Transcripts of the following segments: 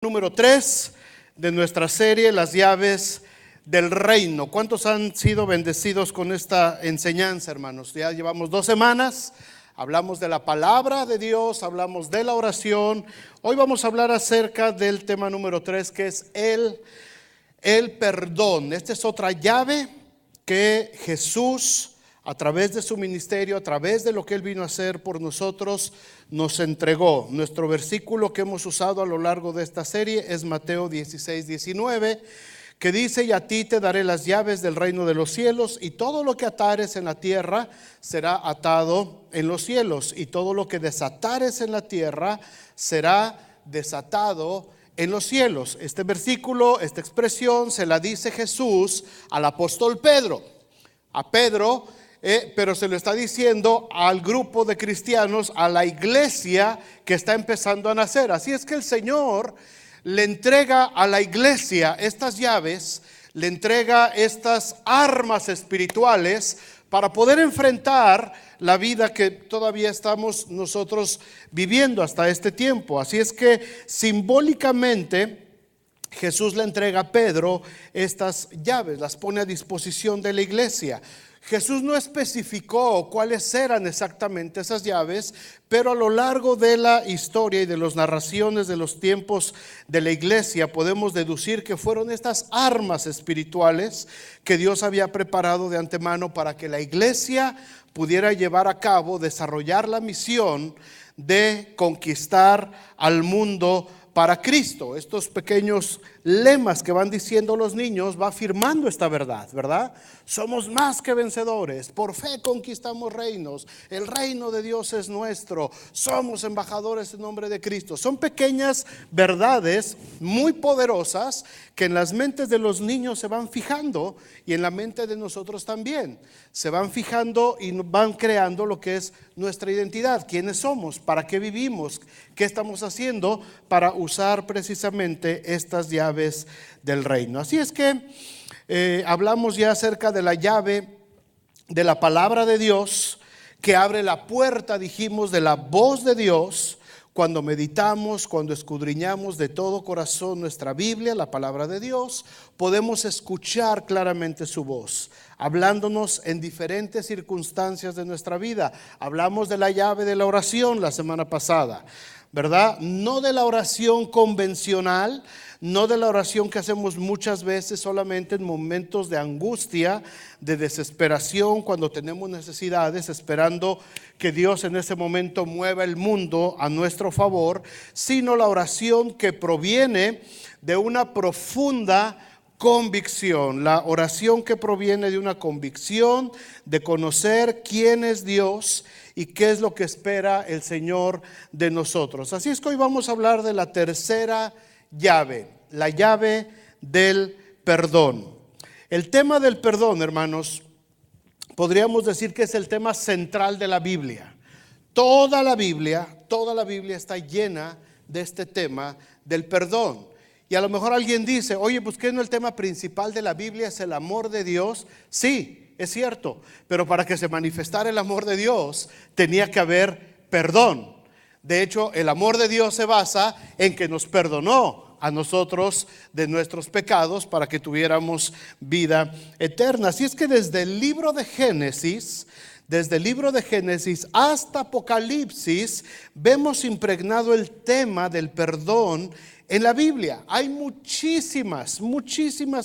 Número 3 de nuestra serie, Las llaves del reino. ¿Cuántos han sido bendecidos con esta enseñanza, hermanos? Ya llevamos 2 semanas, hablamos de la palabra de Dios, hablamos de la oración. Hoy vamos a hablar acerca del tema número 3, que es el perdón. Esta es otra llave que Jesús, a través de su ministerio, a través de lo que Él vino a hacer por nosotros, nos entregó. Nuestro versículo que hemos usado a lo largo de esta serie es Mateo 16:19, que dice: y a ti te daré las llaves del reino de los cielos, y todo lo que atares en la tierra será atado en los cielos, y todo lo que desatares en la tierra será desatado en los cielos. Este versículo, esta expresión se la dice Jesús al apóstol Pedro. A Pedro, pero se lo está diciendo al grupo de cristianos, a la iglesia que está empezando a nacer. Así es que el Señor le entrega a la iglesia estas llaves, le entrega estas armas espirituales para poder enfrentar la vida que todavía estamos nosotros viviendo hasta este tiempo. Así es que simbólicamente Jesús le entrega a Pedro estas llaves, las pone a disposición de la iglesia. Jesús no especificó cuáles eran exactamente esas llaves, pero a lo largo de la historia y de las narraciones de los tiempos de la iglesia podemos deducir que fueron estas armas espirituales que Dios había preparado de antemano para que la iglesia pudiera llevar a cabo, desarrollar la misión de conquistar al mundo para Cristo. Estos pequeños lemas que van diciendo los niños va afirmando esta verdad, ¿verdad? Somos más que vencedores, por fe conquistamos reinos, el reino de Dios es nuestro, somos embajadores en nombre de Cristo. Son pequeñas verdades muy poderosas que en las mentes de los niños se van fijando, y en la mente de nosotros también se van fijando y van creando lo que es nuestra identidad, quiénes somos, para qué vivimos, qué estamos haciendo para usar precisamente estas llaves del reino. Así es que hablamos ya acerca de la llave de la palabra de Dios, que abre la puerta, dijimos, de la voz de Dios. Cuando meditamos, cuando escudriñamos de todo corazón nuestra Biblia, la palabra de Dios, podemos escuchar claramente su voz, hablándonos en diferentes circunstancias de nuestra vida. Hablamos de la llave de la oración la semana pasada, ¿verdad? No de la oración convencional, no de la oración que hacemos muchas veces solamente en momentos de angustia, de desesperación, cuando tenemos necesidades, esperando que Dios en ese momento mueva el mundo a nuestro favor, sino la oración que proviene de una profunda convicción, la oración que proviene de una convicción de conocer quién es Dios y qué es lo que espera el Señor de nosotros. Así es que hoy vamos a hablar de la tercera llave, la llave del perdón. El tema del perdón, hermanos, podríamos decir que es el tema central de la Biblia. Toda la Biblia está llena de este tema del perdón. Y a lo mejor alguien dice: oye, pues ¿qué no el tema principal de la Biblia es el amor de Dios? Sí, es cierto, pero para que se manifestara el amor de Dios tenía que haber perdón. De hecho, el amor de Dios se basa en que nos perdonó a nosotros de nuestros pecados para que tuviéramos vida eterna. Así es que desde el libro de Génesis hasta Apocalipsis vemos impregnado el tema del perdón en la Biblia. Hay muchísimas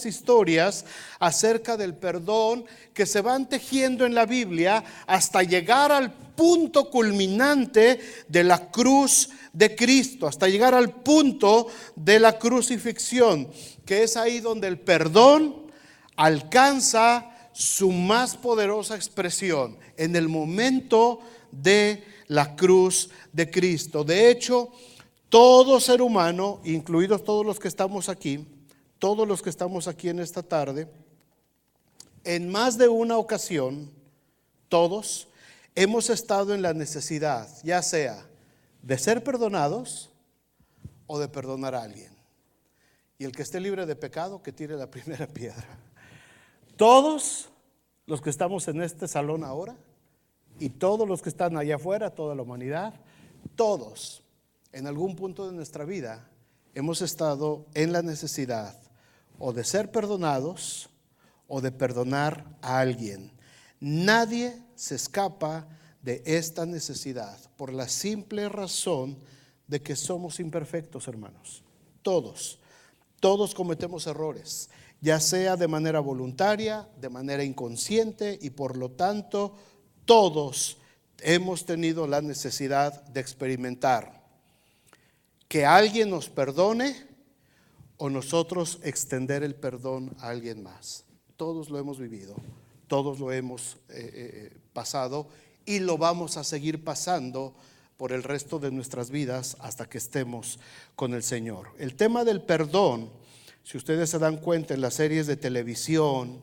historias acerca del perdón que se van tejiendo en la Biblia hasta llegar al punto culminante de la cruz de Cristo, hasta llegar al punto de la crucifixión, que es ahí donde el perdón alcanza su más poderosa expresión, en el momento de la cruz de Cristo. De hecho, todo ser humano, incluidos todos los que estamos aquí en esta tarde, en más de una ocasión, todos hemos estado en la necesidad, ya sea de ser perdonados o de perdonar a alguien. Y el que esté libre de pecado, que tire la primera piedra. Todos los que estamos en este salón ahora y todos los que están allá afuera, toda la humanidad, todos en algún punto de nuestra vida hemos estado en la necesidad o de ser perdonados o de perdonar a alguien. Nadie se escapa de esta necesidad por la simple razón de que somos imperfectos, hermanos. Todos cometemos errores, ya sea de manera voluntaria, de manera inconsciente, y por lo tanto todos hemos tenido la necesidad de experimentar que alguien nos perdone o nosotros extender el perdón a alguien más. Todos lo hemos vivido, todos lo hemos pasado y lo vamos a seguir pasando por el resto de nuestras vidas hasta que estemos con el Señor. El tema del perdón, si ustedes se dan cuenta en las series de televisión,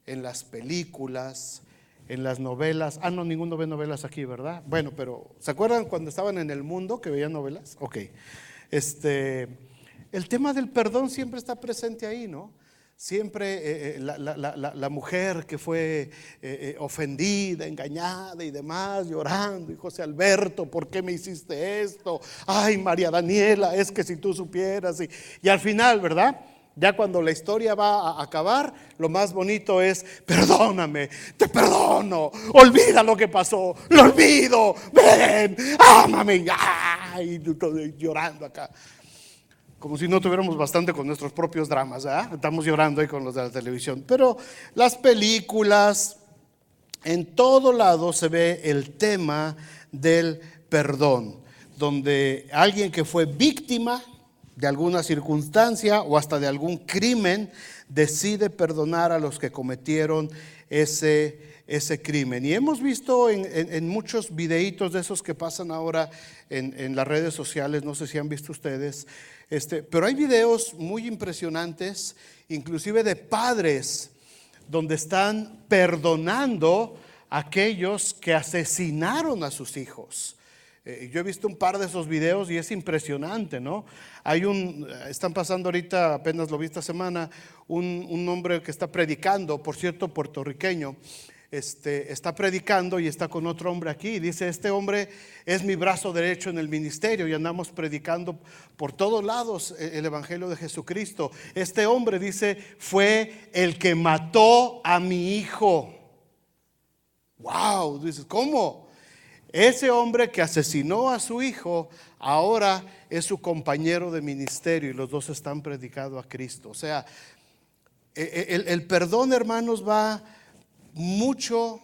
en las películas, en las novelas. No, ninguno ve novelas aquí, ¿verdad? Bueno, pero ¿se acuerdan cuando estaban en El Mundo que veían novelas? Ok. El tema del perdón siempre está presente ahí, ¿no? Siempre la mujer que fue ofendida, engañada y demás, llorando, y José Alberto, ¿por qué me hiciste esto? Ay, María Daniela, es que si tú supieras. Y al final, ¿verdad? Ya cuando la historia va a acabar, lo más bonito es: perdóname, te perdono, olvida lo que pasó, lo olvido, ven, ámame. Ay, llorando acá, como si no tuviéramos bastante con nuestros propios dramas, ¿verdad? Estamos llorando ahí con los de la televisión. Pero las películas, en todo lado se ve el tema del perdón, donde alguien que fue víctima de alguna circunstancia o hasta de algún crimen decide perdonar a los que cometieron ese crimen. Y hemos visto en muchos videitos de esos que pasan ahora en las redes sociales, no sé si han visto ustedes, pero hay videos muy impresionantes, inclusive de padres, donde están perdonando a aquellos que asesinaron a sus hijos. Yo he visto un par de esos videos y es impresionante, ¿no? Están pasando ahorita, apenas lo vi esta semana, un hombre que está predicando, por cierto, puertorriqueño, está predicando y está con otro hombre aquí y dice: este hombre es mi brazo derecho en el ministerio y andamos predicando por todos lados el evangelio de Jesucristo. Este hombre, dice, fue el que mató a mi hijo. Wow, dices, ¿cómo? Ese hombre que asesinó a su hijo ahora es su compañero de ministerio y los dos están predicando a Cristo. O sea, el perdón, hermanos, va mucho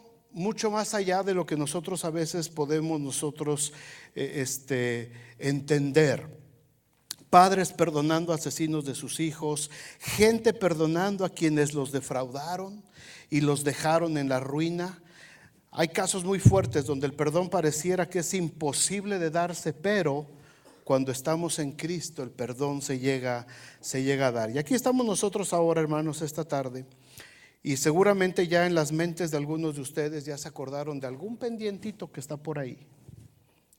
más allá de lo que nosotros a veces podemos entender. Padres perdonando a asesinos de sus hijos, gente perdonando a quienes los defraudaron y los dejaron en la ruina. Hay casos muy fuertes donde el perdón pareciera que es imposible de darse, pero cuando estamos en Cristo el perdón se llega a dar. Y aquí estamos nosotros ahora, hermanos, esta tarde, y seguramente ya en las mentes de algunos de ustedes ya se acordaron de algún pendientito que está por ahí.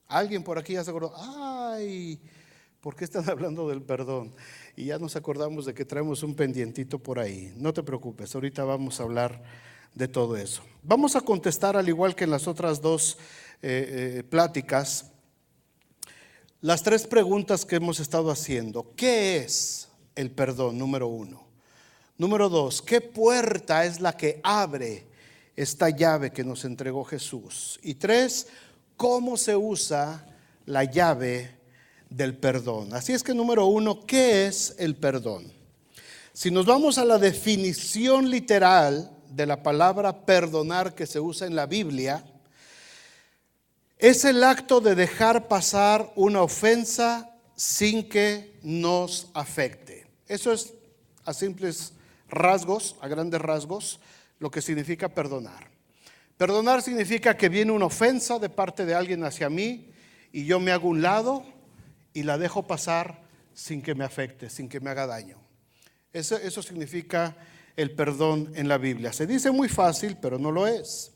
Alguien por aquí ya se acordó: ay, ¿por qué están hablando del perdón? Y ya nos acordamos de que traemos un pendientito por ahí. No te preocupes, ahorita vamos a hablar de todo eso. Vamos a contestar, al igual que en las otras dos pláticas, las tres preguntas que hemos estado haciendo. ¿Qué es el perdón? Número 1. Número 2, ¿qué puerta es la que abre esta llave que nos entregó Jesús? Y 3, ¿cómo se usa la llave del perdón? Así es que número 1, ¿qué es el perdón? Si nos vamos a la definición literal de la palabra perdonar que se usa en la Biblia, es el acto de dejar pasar una ofensa sin que nos afecte. Eso es a simples rasgos, a grandes rasgos, lo que significa perdonar. Perdonar significa que viene una ofensa de parte de alguien hacia mí y yo me hago un lado y la dejo pasar sin que me afecte, sin que me haga daño. Eso significa el perdón en la Biblia. Se dice muy fácil, pero no lo es.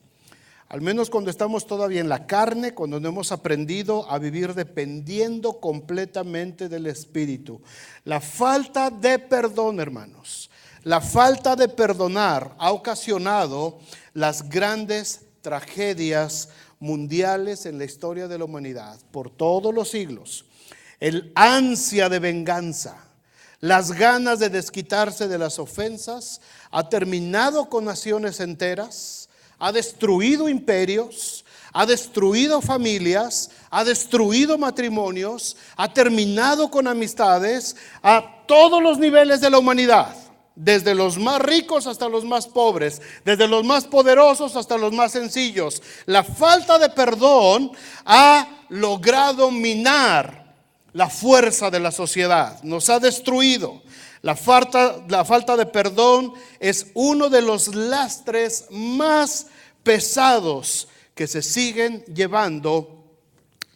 Al menos cuando estamos todavía en la carne, cuando no hemos aprendido a vivir dependiendo completamente del Espíritu. La falta de perdón, hermanos, la falta de perdonar ha ocasionado las grandes tragedias mundiales en la historia de la humanidad por todos los siglos. el ansia de venganza, las ganas de desquitarse de las ofensas, ha terminado con naciones enteras, ha destruido imperios, ha destruido familias, ha destruido matrimonios, ha terminado con amistades a todos los niveles de la humanidad, desde los más ricos hasta los más pobres, desde los más poderosos hasta los más sencillos. La falta de perdón ha logrado minar la fuerza de la sociedad, nos ha destruido. La falta de perdón es uno de los lastres más pesados que se siguen llevando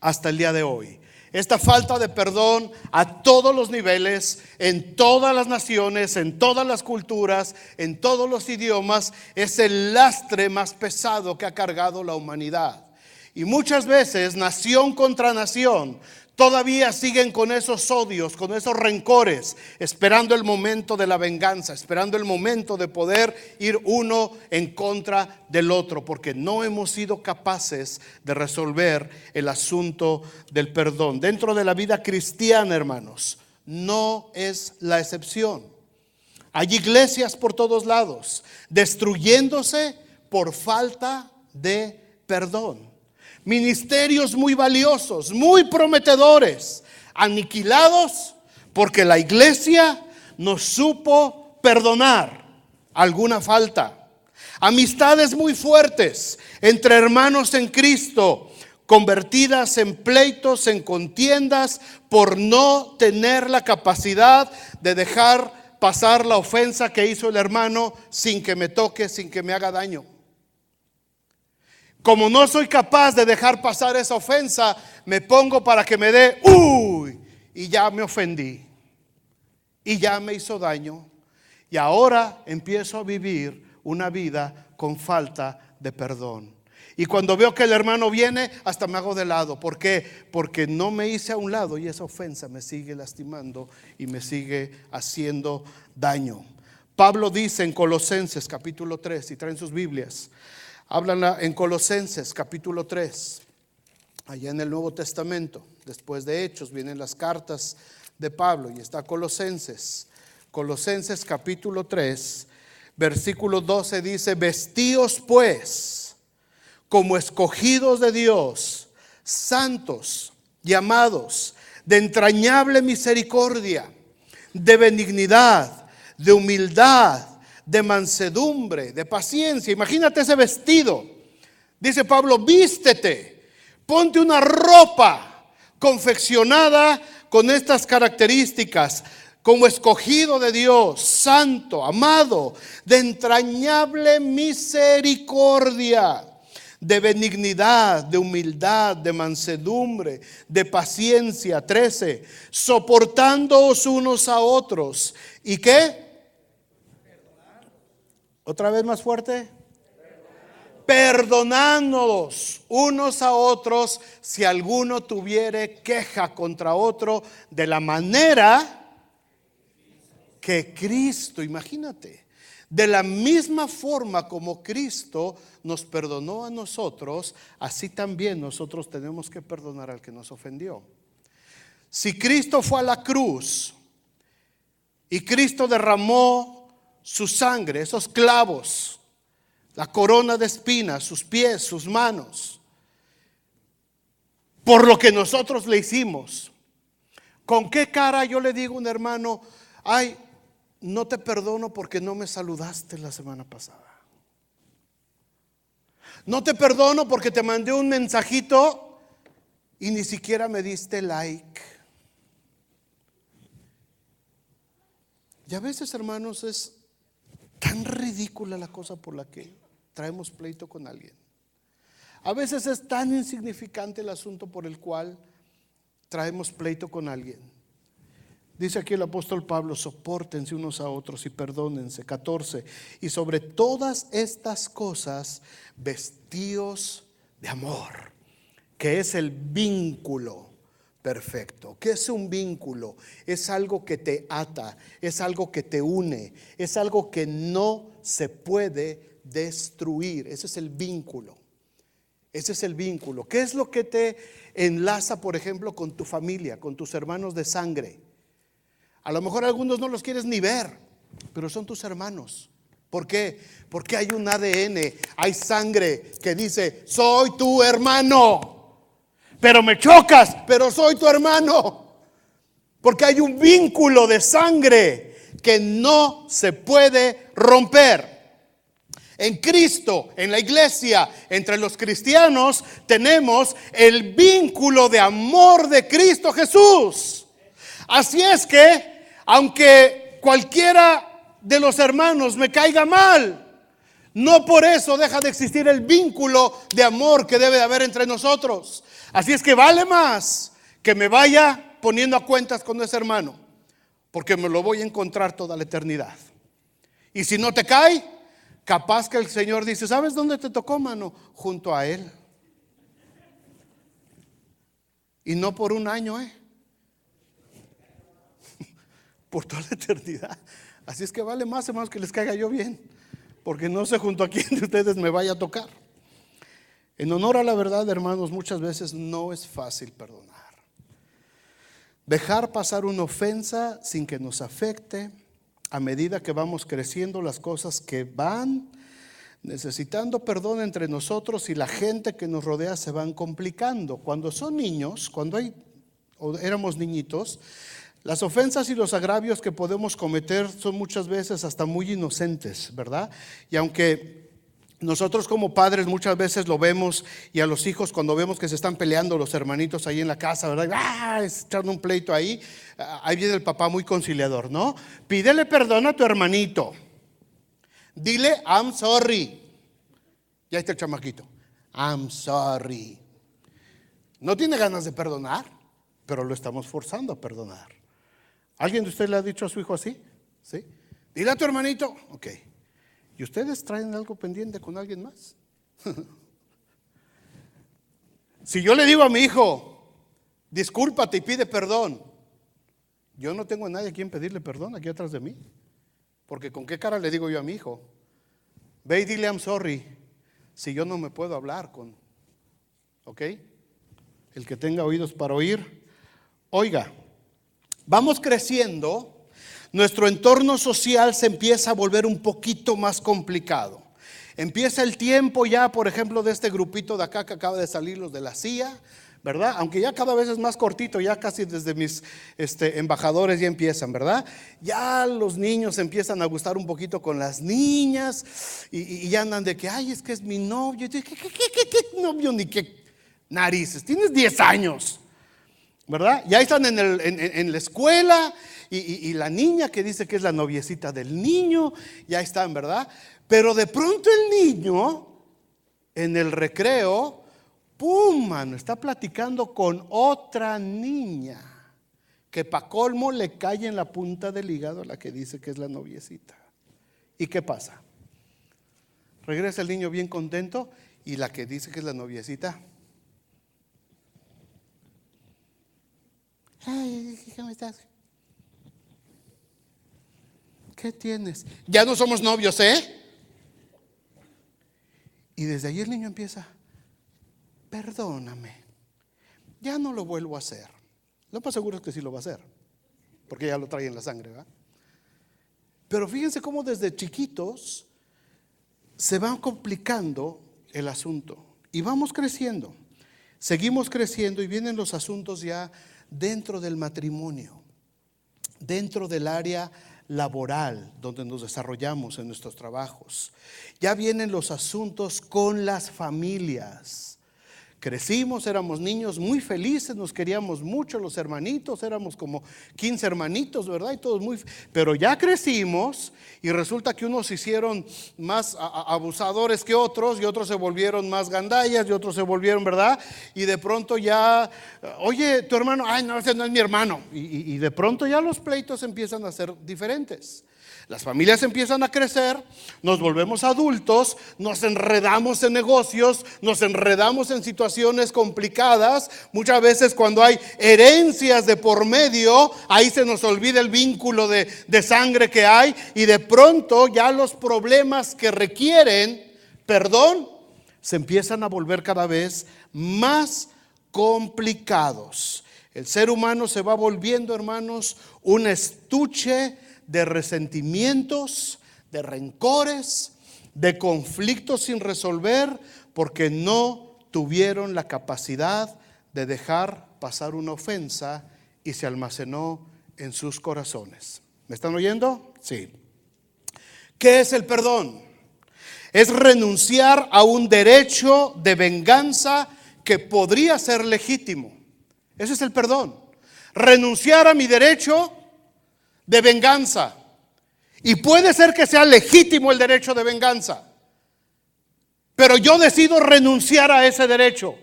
hasta el día de hoy. Esta falta de perdón a todos los niveles, en todas las naciones, en todas las culturas, en todos los idiomas, es el lastre más pesado que ha cargado la humanidad. Y muchas veces, nación contra nación, todavía siguen con esos odios, con esos rencores, esperando el momento de la venganza, esperando el momento de poder ir uno en contra del otro, porque no hemos sido capaces de resolver el asunto del perdón. Dentro de la vida cristiana, hermanos, no es la excepción. Hay iglesias por todos lados, destruyéndose por falta de perdón. Ministerios muy valiosos, muy prometedores, aniquilados porque la iglesia no supo perdonar alguna falta. Amistades muy fuertes entre hermanos en Cristo, convertidas en pleitos, en contiendas, por no tener la capacidad de dejar pasar la ofensa que hizo el hermano sin que me toque, sin que me haga daño. Como no soy capaz de dejar pasar esa ofensa, me pongo para que me dé, y ya me ofendí, y ya me hizo daño, y ahora empiezo a vivir una vida con falta de perdón. Y cuando veo que el hermano viene, hasta me hago de lado. ¿Por qué? Porque no me hice a un lado y esa ofensa me sigue lastimando y me sigue haciendo daño. Pablo dice en Colosenses capítulo 3, si traen sus Biblias, hablan en Colosenses capítulo 3, allá en el Nuevo Testamento. Después de Hechos vienen las cartas de Pablo y está Colosenses capítulo 3, versículo 12 dice: vestíos pues como escogidos de Dios, santos y amados, de entrañable misericordia, de benignidad, de humildad, de mansedumbre, de paciencia. Imagínate ese vestido. Dice Pablo: vístete, ponte una ropa confeccionada con estas características, como escogido de Dios, santo, amado, de entrañable misericordia, de benignidad, de humildad, de mansedumbre, de paciencia. 13, soportándoos unos a otros. ¿Y qué? Otra vez más fuerte. Perdonándolos unos a otros si alguno tuviere queja contra otro, de la manera que Cristo, imagínate, de la misma forma como Cristo nos perdonó a nosotros, así también nosotros tenemos que perdonar al que nos ofendió. Si Cristo fue a la cruz y Cristo derramó su sangre, esos clavos, la corona de espinas, sus pies, sus manos, por lo que nosotros le hicimos, ¿con qué cara yo le digo a un hermano: ay, no te perdono porque no me saludaste la semana pasada? No te perdono porque te mandé un mensajito y ni siquiera me diste like. Y a veces, hermanos, es tan ridícula la cosa por la que traemos pleito con alguien. A veces es tan insignificante el asunto por el cual traemos pleito con alguien. Dice aquí el apóstol Pablo: sopórtense unos a otros y perdónense. 14, y sobre todas estas cosas vestíos de amor, que es el vínculo perfecto. ¿Qué es un vínculo? Es algo que te ata, es algo que te une, es algo que no se puede destruir. Ese es el vínculo. Ese es el vínculo. ¿Qué es lo que te enlaza, por ejemplo, con tu familia, con tus hermanos de sangre? A lo mejor algunos no los quieres ni ver, pero son tus hermanos. ¿Por qué? Porque hay un ADN, hay sangre que dice, soy tu hermano. Pero me chocas, pero soy tu hermano. Porque hay un vínculo de sangre que no se puede romper. En Cristo, en la iglesia, entre los cristianos, tenemos el vínculo de amor de Cristo Jesús. Así es que, aunque cualquiera de los hermanos me caiga mal, no por eso deja de existir el vínculo de amor que debe de haber entre nosotros. Así es que vale más que me vaya poniendo a cuentas con ese hermano, porque me lo voy a encontrar toda la eternidad. Y si no te cae, capaz que el Señor dice, ¿sabes dónde te tocó, mano? Junto a Él. Y no por un año, por toda la eternidad. Así es que vale más, hermanos, que les caiga yo bien, porque no sé junto a quién de ustedes me vaya a tocar. En honor a la verdad, hermanos, muchas veces no es fácil perdonar. Dejar pasar una ofensa sin que nos afecte. A medida que vamos creciendo, las cosas que van necesitando perdón entre nosotros y la gente que nos rodea se van complicando. Cuando son niños, éramos niñitos, las ofensas y los agravios que podemos cometer son muchas veces hasta muy inocentes, ¿verdad? Y aunque nosotros como padres muchas veces lo vemos, y a los hijos cuando vemos que se están peleando los hermanitos ahí en la casa, ¿verdad? Echando un pleito ahí, ahí viene el papá muy conciliador, ¿no? Pídele perdón a tu hermanito. Dile, I'm sorry. Ya está el chamaquito. I'm sorry. No tiene ganas de perdonar, pero lo estamos forzando a perdonar. ¿Alguien de ustedes le ha dicho a su hijo así? ¿Sí? Dile a tu hermanito. Ok. ¿Y ustedes traen algo pendiente con alguien más? Si yo le digo a mi hijo, discúlpate y pide perdón, yo no tengo a nadie a quien pedirle perdón aquí atrás de mí. Porque ¿con qué cara le digo yo a mi hijo? Ve y dile I'm sorry, si yo no me puedo hablar con. ¿Ok? El que tenga oídos para oír, oiga. Vamos creciendo. Nuestro entorno social se empieza a volver un poquito más complicado. Empieza el tiempo ya, por ejemplo, de este grupito de acá que acaba de salir, los de la CIA, ¿verdad? Aunque ya cada vez es más cortito, ya casi desde mis embajadores ya empiezan, ¿verdad? Ya los niños empiezan a gustar un poquito con las niñas y ya andan de que, ay, es que es mi novio. ¿Qué novio ni qué narices? Tienes 10 años, ¿verdad? Ya están en la escuela. Y la niña que dice que es la noviecita del niño, ya están, ¿verdad? Pero de pronto el niño, en el recreo, ¡pum! Mano, está platicando con otra niña, que pa' colmo le cae en la punta del hígado a la que dice que es la noviecita. ¿Y qué pasa? Regresa el niño bien contento y la que dice que es la noviecita, ay, ¿cómo estás? ¿Qué tienes? Ya no somos novios, Y desde ahí el niño empieza, perdóname, ya no lo vuelvo a hacer. Lo más seguro es que sí lo va a hacer, porque ya lo trae en la sangre, ¿verdad? Pero fíjense cómo desde chiquitos se va complicando el asunto. Y vamos creciendo, seguimos creciendo y vienen los asuntos ya dentro del matrimonio, dentro del área laboral donde nos desarrollamos en nuestros trabajos. Ya vienen los asuntos con las familias. Crecimos, éramos niños muy felices, nos queríamos mucho los hermanitos, éramos como 15 hermanitos, ¿verdad? Y todos pero ya crecimos y resulta que unos se hicieron más abusadores que otros, y otros se volvieron más gandallas, y otros se volvieron, ¿verdad? Y de pronto ya, oye, tu hermano, ay, no, ese no es mi hermano. Y de pronto ya los pleitos empiezan a ser diferentes. Las familias empiezan a crecer, nos volvemos adultos, nos enredamos en negocios, nos enredamos en situaciones complicadas. Muchas veces cuando hay herencias de por medio, ahí se nos olvida el vínculo de sangre que hay, y de pronto ya los problemas que requieren perdón se empiezan a volver cada vez más complicados. El ser humano se va volviendo, hermanos, un estuche de resentimientos, de rencores, de conflictos sin resolver, porque no tuvieron la capacidad de dejar pasar una ofensa y se almacenó en sus corazones. ¿Me están oyendo? Sí. ¿Qué es el perdón? Es renunciar a un derecho de venganza que podría ser legítimo. Ese es el perdón. Renunciar a mi derecho de venganza. Y puede ser que sea legítimo el derecho de venganza, pero yo decido renunciar a ese derecho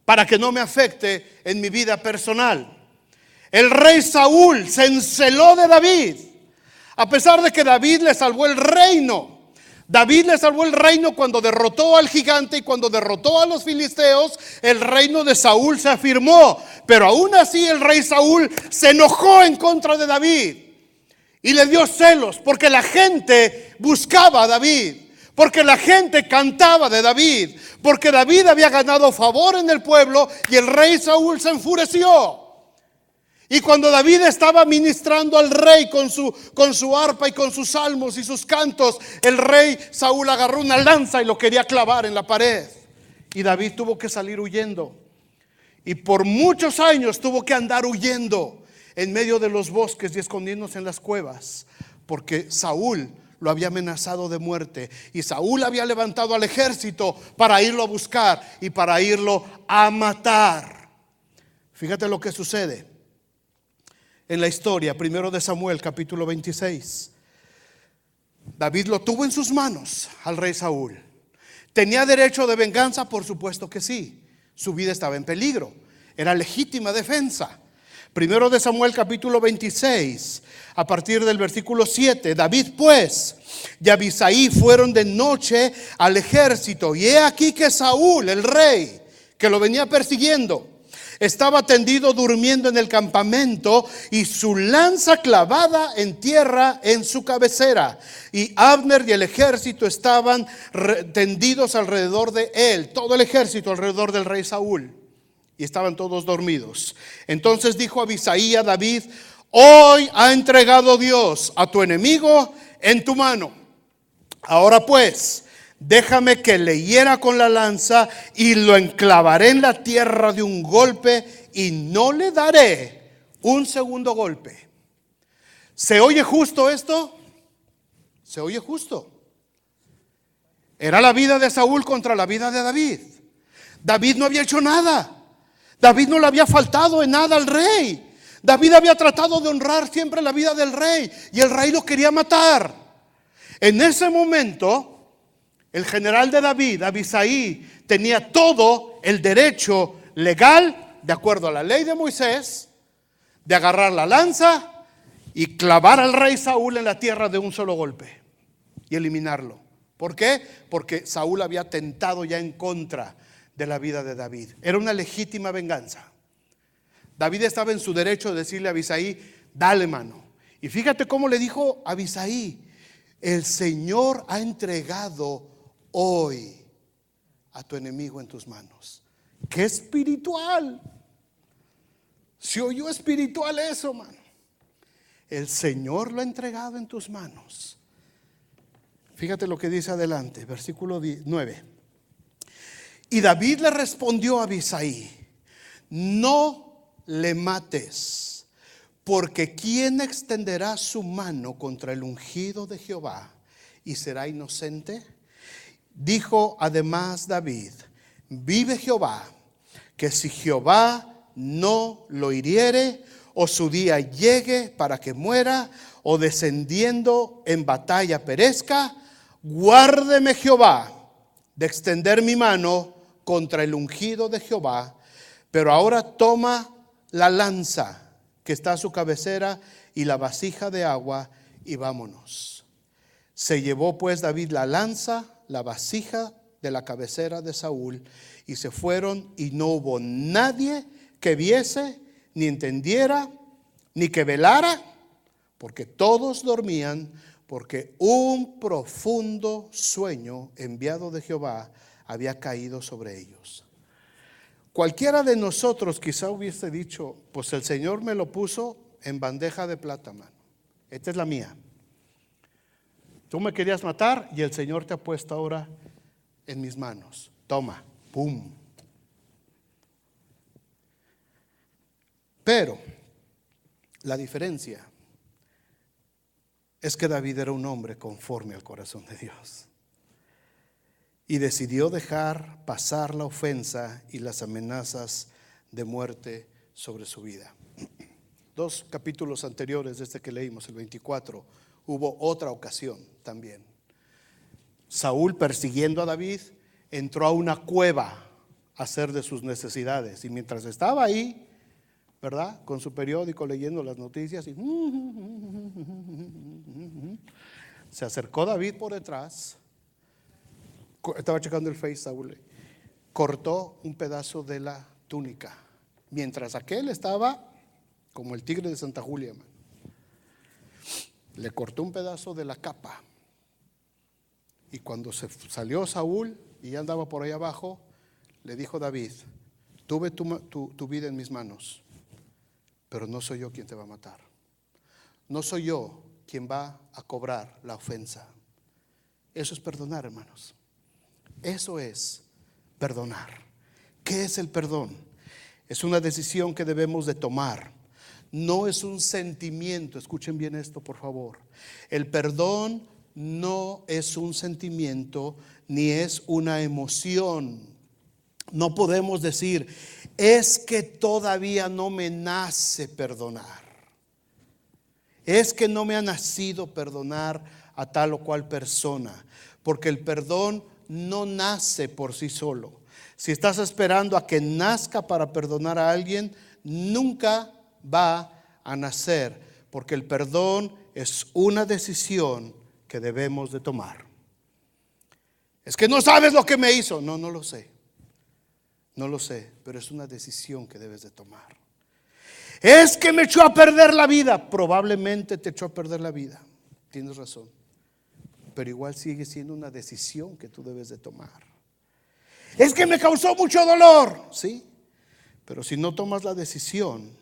para que no me afecte en mi vida personal. El rey Saúl se enceló de David, a pesar de que David le salvó el reino. David le salvó el reino cuando derrotó al gigante y cuando derrotó a los filisteos. El reino de Saúl se afirmó, pero aún así el rey Saúl se enojó en contra de David y le dio celos, porque la gente buscaba a David, porque la gente cantaba de David, porque David había ganado favor en el pueblo, y el rey Saúl se enfureció. Y cuando David estaba ministrando al rey con su arpa y con sus salmos y sus cantos, el rey Saúl agarró una lanza y lo quería clavar en la pared. Y David tuvo que salir huyendo. Y por muchos años tuvo que andar huyendo en medio de los bosques y escondiéndose en las cuevas, porque Saúl lo había amenazado de muerte, y Saúl había levantado al ejército para irlo a buscar y para irlo a matar. Fíjate lo que sucede en la historia, 1 de Samuel, capítulo 26. David lo tuvo en sus manos al rey Saúl. ¿Tenía derecho de venganza? Por supuesto que sí. Su vida estaba en peligro. Era legítima defensa. 1 de Samuel, capítulo 26, a partir del versículo 7. David pues y Abisai fueron de noche al ejército, y he aquí que Saúl, el rey, que lo venía persiguiendo, estaba tendido durmiendo en el campamento, y su lanza clavada en tierra en su cabecera. Y Abner y el ejército estaban tendidos alrededor de él, todo el ejército alrededor del rey Saúl, y estaban todos dormidos. Entonces dijo Abisai a David: hoy ha entregado Dios a tu enemigo en tu mano. Ahora pues, déjame que le hiera con la lanza y lo enclavaré en la tierra de un golpe, y no le daré un segundo golpe. ¿Se oye justo esto? Se oye justo. Era la vida de Saúl contra la vida de David. David no había hecho nada. David no le había faltado en nada al rey. David había tratado de honrar siempre la vida del rey, y el rey lo quería matar. En ese momento, el general de David, Abisai, tenía todo el derecho legal, de acuerdo a la ley de Moisés, de agarrar la lanza y clavar al rey Saúl en la tierra de un solo golpe y eliminarlo. ¿Por qué? Porque Saúl había atentado ya en contra de la vida de David. Era una legítima venganza. David estaba en su derecho de decirle a Abisai: dale mano. Y fíjate cómo le dijo Abisai: el Señor ha entregado hoy a tu enemigo en tus manos. ¡Qué espiritual! ¿Se oyó espiritual eso, mano? El Señor lo ha entregado en tus manos. Fíjate lo que dice adelante, versículo 9. Y David le respondió a Abisai: no le mates, porque ¿quién extenderá su mano contra el ungido de Jehová y será inocente? Dijo además David: vive Jehová, que si Jehová no lo hiriere, o su día llegue para que muera, o descendiendo en batalla perezca, guárdeme Jehová de extender mi mano contra el ungido de Jehová. Pero ahora toma la lanza que está a su cabecera y la vasija de agua, y vámonos. Se llevó pues David la lanza, la vasija de la cabecera de Saúl, y se fueron, y no hubo nadie que viese, ni entendiera, ni que velara, porque todos dormían, porque un profundo sueño enviado de Jehová había caído sobre ellos. Cualquiera de nosotros quizá hubiese dicho, pues el Señor me lo puso en bandeja de plata, mano. Esta es la mía. Tú me querías matar y el Señor te ha puesto ahora en mis manos. Toma, pum. Pero la diferencia es que David era un hombre conforme al corazón de Dios y decidió dejar pasar la ofensa y las amenazas de muerte sobre su vida. 2 capítulos anteriores de este que leímos, el 24, hubo otra ocasión también. Saúl, persiguiendo a David, entró a una cueva a hacer de sus necesidades, y mientras estaba ahí, ¿verdad?, con su periódico leyendo las noticias, y se acercó David por detrás. Estaba checando el Face, Saúl cortó un pedazo de la túnica, mientras aquel estaba como el tigre de Santa Julia, man. Le cortó un pedazo de la capa, y cuando se salió Saúl y ya andaba por ahí abajo, le dijo David: tuve tu vida en mis manos, pero no soy yo quien te va a matar. No soy yo quien va a cobrar la ofensa. Eso es perdonar, hermanos. Eso es perdonar. ¿Qué es el perdón? Es una decisión que debemos de tomar. No es un sentimiento. Escuchen bien esto, por favor. El perdón no es un sentimiento ni es una emoción. No podemos decir: es que todavía no me nace perdonar. Es que no me ha nacido perdonar a tal o cual persona. Porque el perdón no nace por sí solo. Si estás esperando a que nazca para perdonar a alguien, nunca va a nacer, porque el perdón es una decisión que debemos de tomar. Es que no sabes lo que me hizo. No lo sé. No lo sé, pero es una decisión que debes de tomar. Es que me echó a perder la vida. Probablemente te echó a perder la vida. Tienes razón. Pero igual sigue siendo una decisión que tú debes de tomar. Es que me causó mucho dolor. Sí, pero si no tomas la decisión,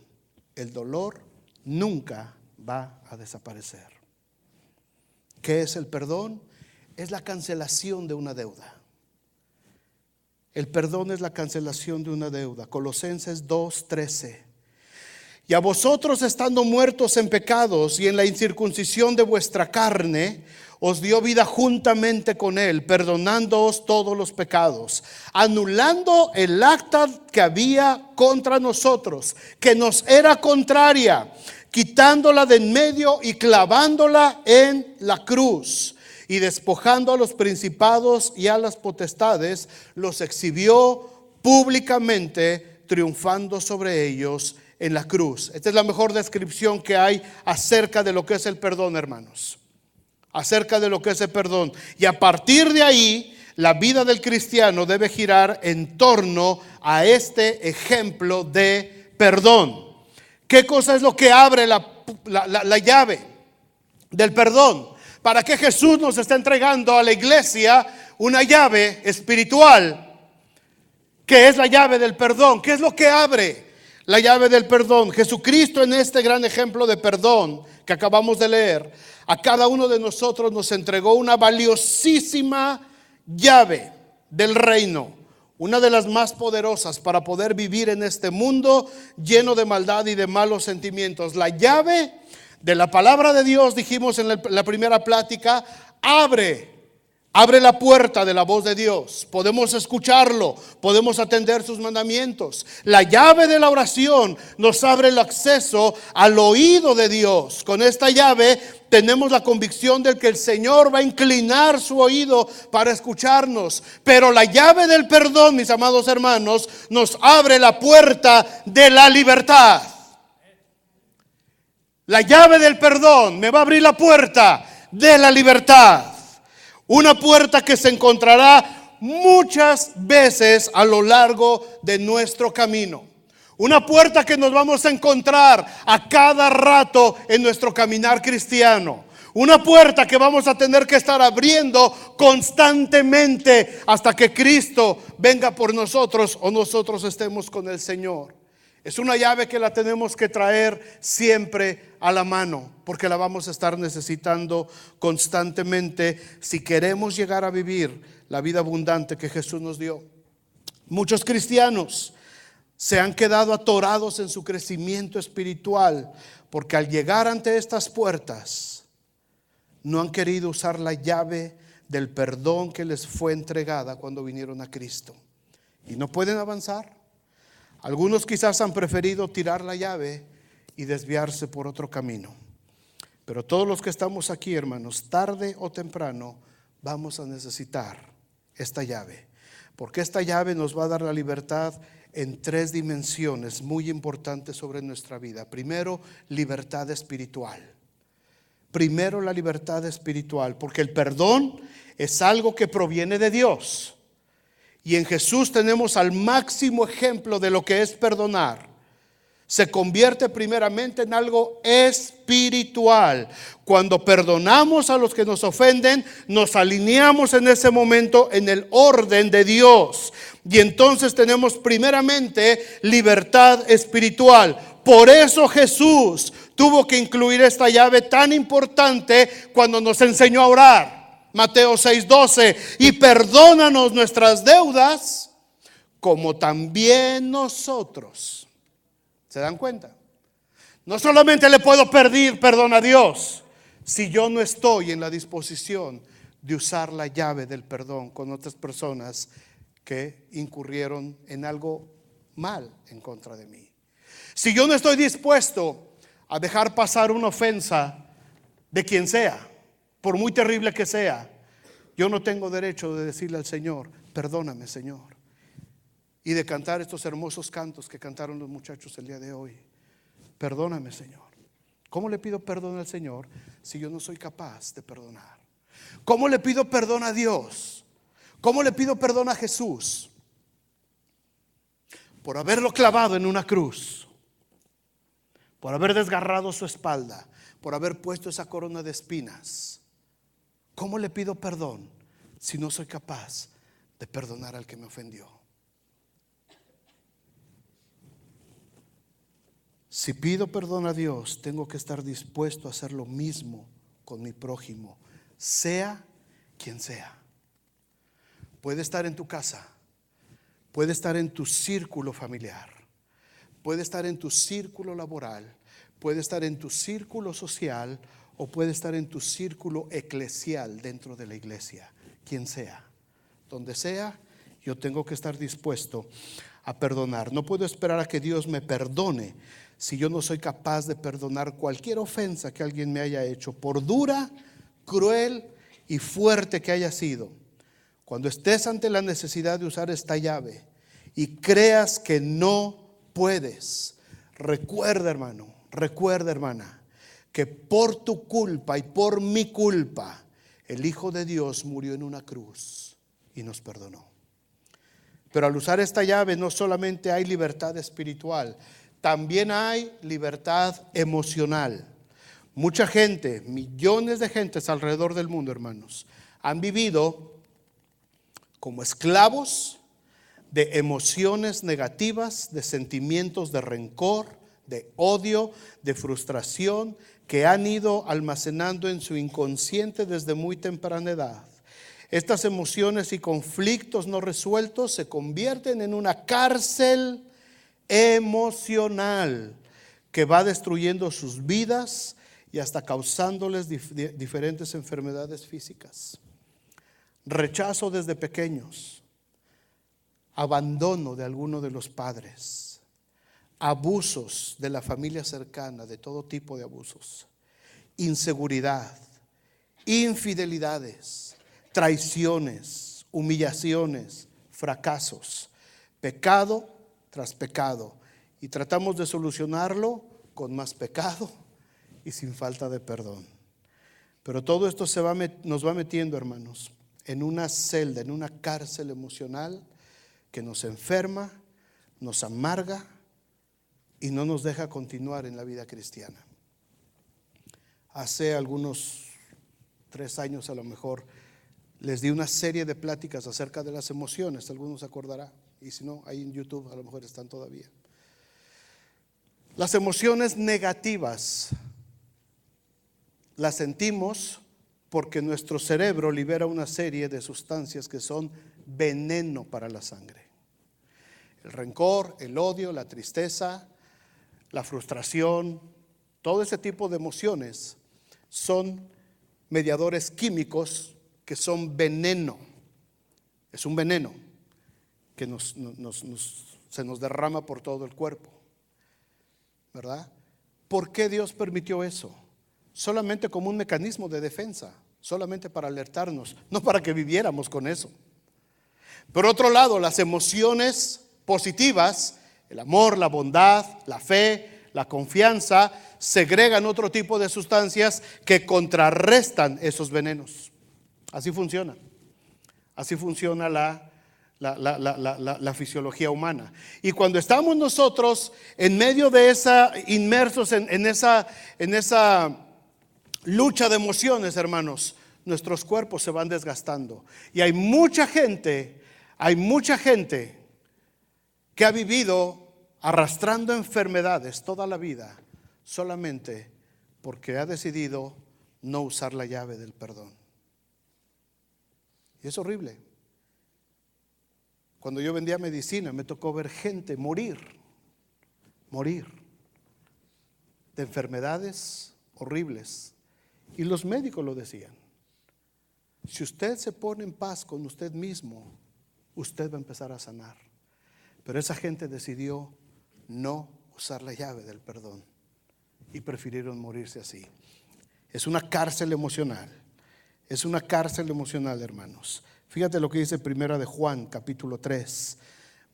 el dolor nunca va a desaparecer. ¿Qué es el perdón? Es la cancelación de una deuda. El perdón es la cancelación de una deuda. Colosenses 2:13. Y a vosotros, estando muertos en pecados y en la incircuncisión de vuestra carne, os dio vida juntamente con él, perdonándoos todos los pecados, anulando el acta que había contra nosotros, que nos era contraria, quitándola de en medio y clavándola en la cruz. Y despojando a los principados y a las potestades, los exhibió públicamente, triunfando sobre ellos en la cruz. Esta es la mejor descripción que hay acerca de lo que es el perdón, hermanos. Acerca de lo que es el perdón. Y a partir de ahí, la vida del cristiano debe girar en torno a este ejemplo de perdón. ¿Qué cosa es lo que abre la llave del perdón? ¿Para qué Jesús nos está entregando a la iglesia una llave espiritual? ¿Qué es la llave del perdón? ¿Qué es lo que abre la llave del perdón? Jesucristo, en este gran ejemplo de perdón que acabamos de leer, a cada uno de nosotros nos entregó una valiosísima llave del reino, una de las más poderosas para poder vivir en este mundo lleno de maldad y de malos sentimientos. La llave de la palabra de Dios, dijimos en la primera plática, abre la puerta de la voz de Dios. Podemos escucharlo, podemos atender sus mandamientos. La llave de la oración nos abre el acceso al oído de Dios. Con esta llave tenemos la convicción de que el Señor va a inclinar su oído para escucharnos. Pero la llave del perdón, mis amados hermanos, nos abre la puerta de la libertad. La llave del perdón me va a abrir la puerta de la libertad. Una puerta que se encontrará muchas veces a lo largo de nuestro camino. Una puerta que nos vamos a encontrar a cada rato en nuestro caminar cristiano. Una puerta que vamos a tener que estar abriendo constantemente hasta que Cristo venga por nosotros o nosotros estemos con el Señor. Es una llave que la tenemos que traer siempre a la mano, porque la vamos a estar necesitando constantemente si queremos llegar a vivir la vida abundante que Jesús nos dio. Muchos cristianos se han quedado atorados en su crecimiento espiritual porque al llegar ante estas puertas no han querido usar la llave del perdón que les fue entregada cuando vinieron a Cristo y no pueden avanzar. Algunos quizás han preferido tirar la llave y desviarse por otro camino. Pero todos los que estamos aquí, hermanos, tarde o temprano vamos a necesitar esta llave, porque esta llave nos va a dar la libertad en 3 dimensiones muy importantes sobre nuestra vida. Primero, libertad espiritual. Primero, la libertad espiritual, porque el perdón es algo que proviene de Dios. Y en Jesús tenemos al máximo ejemplo de lo que es perdonar. Se convierte primeramente en algo espiritual. Cuando perdonamos a los que nos ofenden, nos alineamos en ese momento en el orden de Dios. Y entonces tenemos primeramente libertad espiritual. Por eso Jesús tuvo que incluir esta llave tan importante cuando nos enseñó a orar. Mateo 6:12, y perdónanos nuestras deudas como también nosotros. ¿Se dan cuenta? No solamente le puedo pedir perdón a Dios si yo no estoy en la disposición de usar la llave del perdón con otras personas que incurrieron en algo mal en contra de mí. Si yo no estoy dispuesto a dejar pasar una ofensa de quien sea, por muy terrible que sea, yo no tengo derecho de decirle al Señor, perdóname, Señor, y de cantar estos hermosos cantos que cantaron los muchachos el día de hoy. Perdóname, Señor. ¿Cómo le pido perdón al Señor si yo no soy capaz de perdonar? ¿Cómo le pido perdón a Dios? ¿Cómo le pido perdón a Jesús? Por haberlo clavado en una cruz, por haber desgarrado su espalda, por haber puesto esa corona de espinas. ¿Cómo le pido perdón si no soy capaz de perdonar al que me ofendió? Si pido perdón a Dios, tengo que estar dispuesto a hacer lo mismo con mi prójimo, sea quien sea. Puede estar en tu casa, puede estar en tu círculo familiar, puede estar en tu círculo laboral, puede estar en tu círculo social o puede estar en tu círculo eclesial dentro de la iglesia. Quien sea, donde sea, yo tengo que estar dispuesto a perdonar. No puedo esperar a que Dios me perdone si yo no soy capaz de perdonar cualquier ofensa que alguien me haya hecho, por dura, cruel y fuerte que haya sido. Cuando estés ante la necesidad de usar esta llave y creas que no puedes, recuerda, hermano, recuerda, hermana, que por tu culpa y por mi culpa el Hijo de Dios murió en una cruz y nos perdonó. Pero al usar esta llave no solamente hay libertad espiritual, también hay libertad emocional. Mucha gente, millones de gentes alrededor del mundo, hermanos, han vivido como esclavos de emociones negativas, de sentimientos de rencor, de odio, de frustración, que han ido almacenando en su inconsciente desde muy temprana edad. Estas emociones y conflictos no resueltos se convierten en una cárcel emocional que va destruyendo sus vidas y hasta causándoles diferentes enfermedades físicas. Rechazo desde pequeños, abandono de alguno de los padres, abusos de la familia cercana, de todo tipo de abusos, inseguridad, infidelidades, traiciones, humillaciones, fracasos, pecado tras pecado, y tratamos de solucionarlo con más pecado y sin falta de perdón. Pero todo esto nos va metiendo, hermanos, en una celda, en una cárcel emocional que nos enferma, nos amarga y no nos deja continuar en la vida cristiana. Hace algunos 3 años a lo mejor, les di una serie de pláticas acerca de las emociones. Algunos se acordarán, y si no, ahí en YouTube a lo mejor están todavía. Las emociones negativas las sentimos porque nuestro cerebro libera una serie de sustancias que son veneno para la sangre. El rencor, el odio, la tristeza, la frustración, todo ese tipo de emociones son mediadores químicos que son veneno. Es un veneno que se nos derrama por todo el cuerpo, ¿verdad? ¿Por qué Dios permitió eso? Solamente como un mecanismo de defensa, solamente para alertarnos, no para que viviéramos con eso. Por otro lado, las emociones positivas, el amor, la bondad, la fe, la confianza, segregan otro tipo de sustancias que contrarrestan esos venenos. Así funciona. Así funciona la fisiología humana. Y cuando estamos nosotros en medio de inmersos en esa lucha de emociones, hermanos, nuestros cuerpos se van desgastando. Y hay mucha gente que ha vivido arrastrando enfermedades toda la vida solamente porque ha decidido no usar la llave del perdón. Y es horrible. Cuando yo vendía medicina me tocó ver gente morir de enfermedades horribles. Y los médicos lo decían: si usted se pone en paz con usted mismo, usted va a empezar a sanar. Pero esa gente decidió no usar la llave del perdón y prefirieron morirse así. Es una cárcel emocional. Es una cárcel emocional, hermanos. Fíjate lo que dice Primera de Juan, capítulo 3,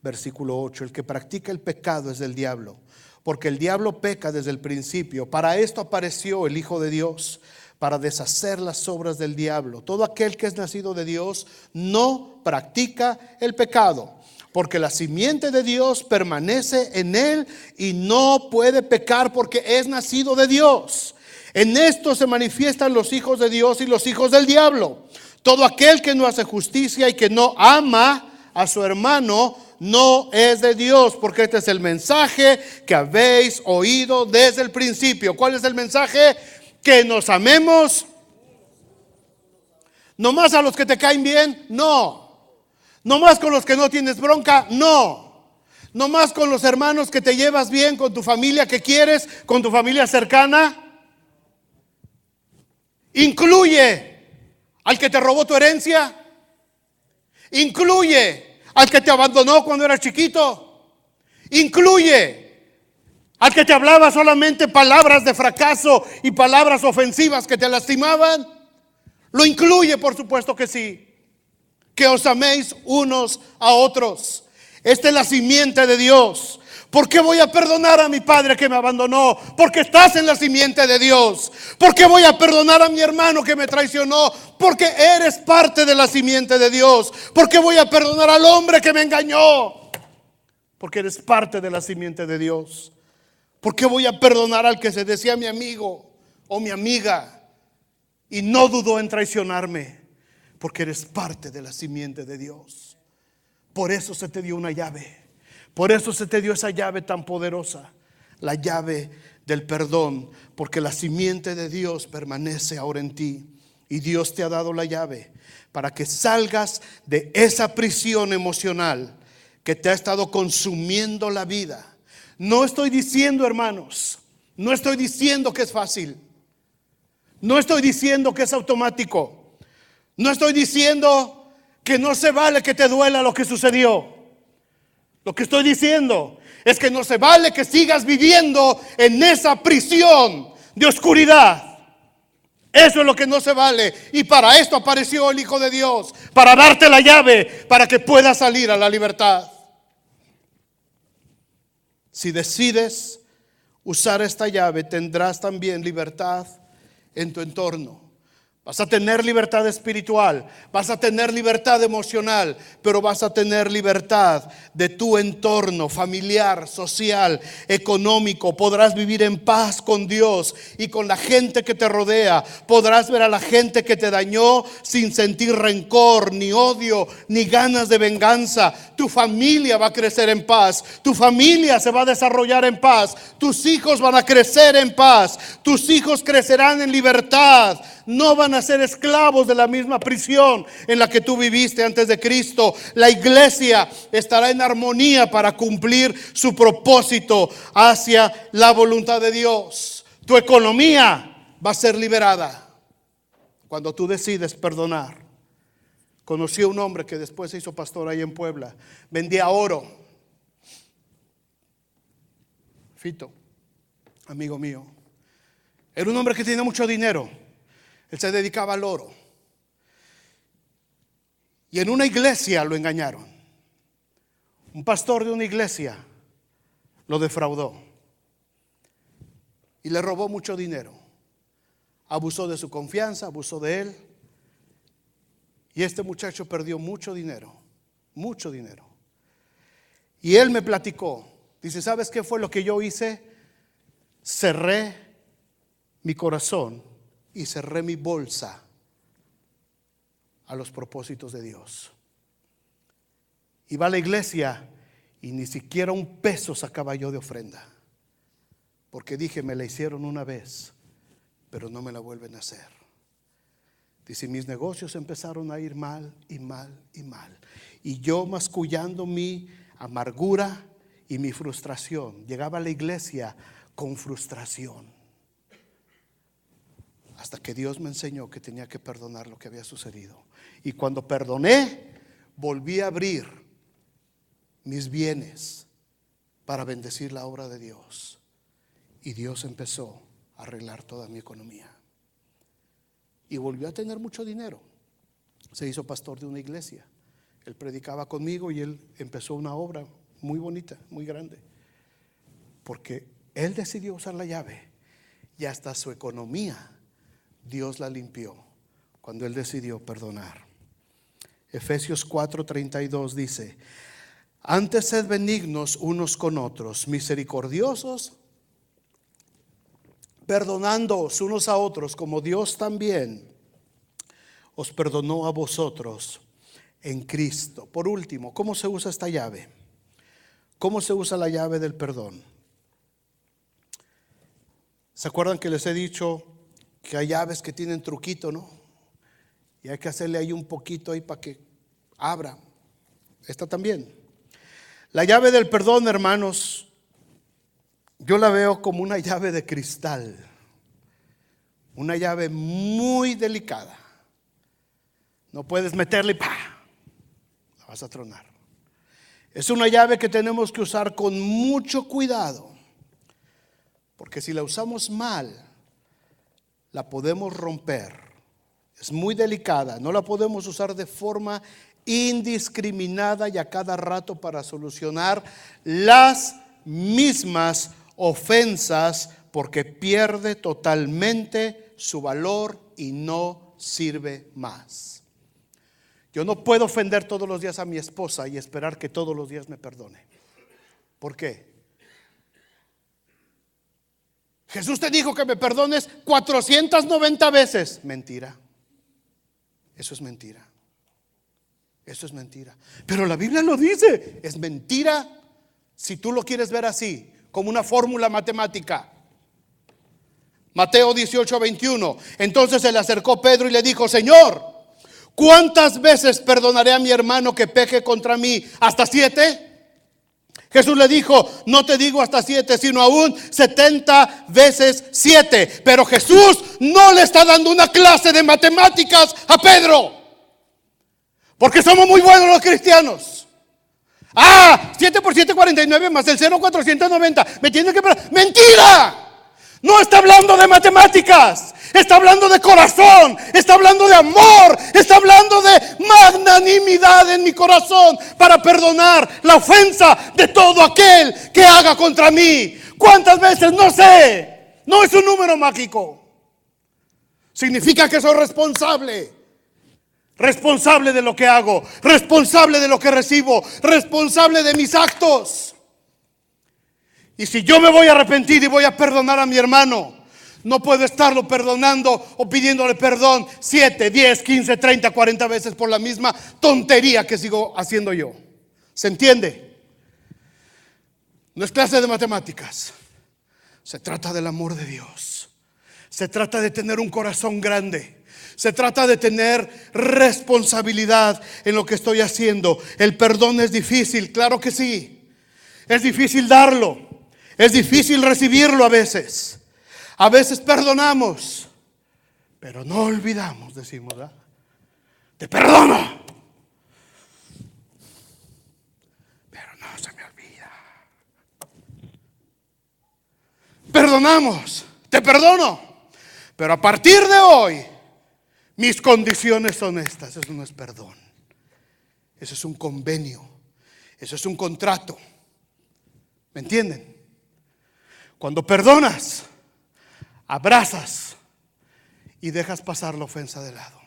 versículo 8. El que practica el pecado es del diablo, porque el diablo peca desde el principio. Para esto apareció el Hijo de Dios, para deshacer las obras del diablo. Todo aquel que es nacido de Dios no practica el pecado, porque la simiente de Dios permanece en él y no puede pecar porque es nacido de Dios. En esto se manifiestan los hijos de Dios y los hijos del diablo. Todo aquel que no hace justicia y que no ama a su hermano no es de Dios, porque este es el mensaje que habéis oído desde el principio. ¿Cuál es el mensaje? Que nos amemos. ¿No más a los que te caen bien? No. ¿No más con los que no tienes bronca? No. ¿No más con los hermanos que te llevas bien, con tu familia que quieres, con tu familia cercana? Incluye al que te robó tu herencia. Incluye al que te abandonó cuando eras chiquito. Incluye al que te hablaba solamente palabras de fracaso y palabras ofensivas que te lastimaban. Lo incluye, por supuesto que sí. Que os améis unos a otros. Esta es la simiente de Dios. ¿Por qué voy a perdonar a mi padre que me abandonó? Porque estás en la simiente de Dios. ¿Por qué voy a perdonar a mi hermano que me traicionó? Porque eres parte de la simiente de Dios. ¿Por qué voy a perdonar al hombre que me engañó? Porque eres parte de la simiente de Dios. ¿Por qué voy a perdonar al que se decía mi amigo o mi amiga y no dudó en traicionarme? Porque eres parte de la simiente de Dios. Por eso se te dio una llave. Por eso se te dio esa llave tan poderosa, la llave del perdón, porque la simiente de Dios permanece ahora en ti. Y Dios te ha dado la llave para que salgas de esa prisión emocional que te ha estado consumiendo la vida. No estoy diciendo, hermanos, no estoy diciendo que es fácil. No estoy diciendo que es automático. No estoy diciendo que no se vale que te duela lo que sucedió. Lo que estoy diciendo es que no se vale que sigas viviendo en esa prisión de oscuridad. Eso es lo que no se vale. Y para esto apareció el Hijo de Dios, para darte la llave, para que puedas salir a la libertad. Si decides usar esta llave, tendrás también libertad en tu entorno. Vas a tener libertad espiritual, vas a tener libertad emocional, pero vas a tener libertad de tu entorno familiar, social, económico. Podrás vivir en paz con Dios y con la gente que te rodea. Podrás ver a la gente que te dañó sin sentir rencor, ni odio, ni ganas de venganza. Tu familia va a crecer en paz, tu familia se va a desarrollar en paz, tus hijos van a crecer en paz, tus hijos crecerán en libertad. No van a ser esclavos de la misma prisión en la que tú viviste antes de Cristo. La iglesia estará en armonía para cumplir su propósito hacia la voluntad de Dios. Tu economía va a ser liberada cuando tú decides perdonar. Conocí a un hombre que después se hizo pastor ahí en Puebla. Vendía oro. Fito, amigo mío, era un hombre que tenía mucho dinero. Él se dedicaba al oro. Y en una iglesia lo engañaron. Un pastor de una iglesia lo defraudó y le robó mucho dinero. Abusó de su confianza, abusó de él. Y este muchacho perdió mucho dinero, mucho dinero. Y él me platicó. Dice, ¿sabes qué fue lo que yo hice? Cerré mi corazón y cerré mi bolsa a los propósitos de Dios. Iba a la iglesia y ni siquiera un peso sacaba yo de ofrenda, porque dije, me la hicieron una vez, pero no me la vuelven a hacer. Dice, mis negocios empezaron a ir mal y mal y mal, y yo mascullando mi amargura y mi frustración, llegaba a la iglesia con frustración. Hasta que Dios me enseñó que tenía que perdonar lo que había sucedido. Y cuando perdoné, volví a abrir mis bienes para bendecir la obra de Dios. Y Dios empezó a arreglar toda mi economía. Y volvió a tener mucho dinero. Se hizo pastor de una iglesia. Él predicaba conmigo y él empezó una obra muy bonita, muy grande. Porque él decidió usar la llave y hasta su economía Dios la limpió cuando él decidió perdonar. Efesios 4:32 dice, antes sed benignos unos con otros, misericordiosos, perdonándoos unos a otros, como Dios también os perdonó a vosotros en Cristo. Por último, ¿cómo se usa esta llave? ¿Cómo se usa la llave del perdón? ¿Se acuerdan que les he dicho que hay llaves que tienen truquito, no? Y hay que hacerle ahí un poquito ahí para que abra. Esta también. La llave del perdón, hermanos, yo la veo como una llave de cristal. Una llave muy delicada. No puedes meterle y ¡pah! La vas a tronar. Es una llave que tenemos que usar con mucho cuidado. Porque si la usamos mal, la podemos romper. Es muy delicada, no la podemos usar de forma indiscriminada y a cada rato para solucionar las mismas ofensas, porque pierde totalmente su valor y no sirve más. Yo no puedo ofender todos los días a mi esposa y esperar que todos los días me perdone. ¿Por qué? Jesús te dijo que me perdones 490 veces. Mentira. Eso es mentira. Eso es mentira. Pero la Biblia lo dice. Es mentira si tú lo quieres ver así, como una fórmula matemática. Mateo 18:21. Entonces se le acercó Pedro y le dijo, Señor, ¿cuántas veces perdonaré a mi hermano que peque contra mí? ¿Hasta 7? Jesús le dijo, no te digo hasta 7, sino aún 70 veces 7. Pero Jesús no le está dando una clase de matemáticas a Pedro, porque somos muy buenos los cristianos. 7 por 7, 49 más el 0, 490. Me tiene que perdonar. ¡Mentira! No está hablando de matemáticas, está hablando de corazón, está hablando de amor, está hablando de magnanimidad en mi corazón para perdonar la ofensa de todo aquel que haga contra mí. ¿Cuántas veces? No sé, no es un número mágico. Significa que soy responsable. Responsable de lo que hago, responsable de lo que recibo, responsable de mis actos. Y si yo me voy a arrepentir y voy a perdonar a mi hermano, no puedo estarlo perdonando o pidiéndole perdón 7, 10, 15, 30, 40 veces por la misma tontería que sigo haciendo yo. ¿Se entiende? No es clase de matemáticas. Se trata del amor de Dios. Se trata de tener un corazón grande. Se trata de tener responsabilidad en lo que estoy haciendo. El perdón es difícil, claro que sí. Es difícil darlo. Es difícil recibirlo a veces. A veces perdonamos, pero no olvidamos, decimos, ¿verdad? Te perdono, pero no se me olvida. Perdonamos, te perdono, pero a partir de hoy mis condiciones son estas. Eso no es perdón. Eso es un convenio. Eso es un contrato. ¿Me entienden? Cuando perdonas, abrazas y dejas pasar la ofensa de lado.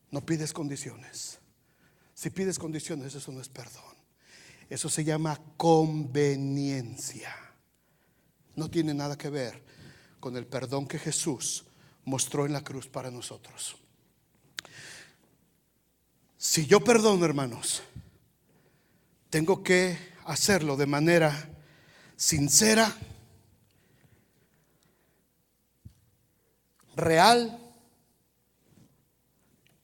No pides condiciones. Si pides condiciones, eso no es perdón. Eso se llama conveniencia. No tiene nada que ver con el perdón que Jesús mostró en la cruz para nosotros. Si yo perdono, hermanos, tengo que hacerlo de manera sincera, real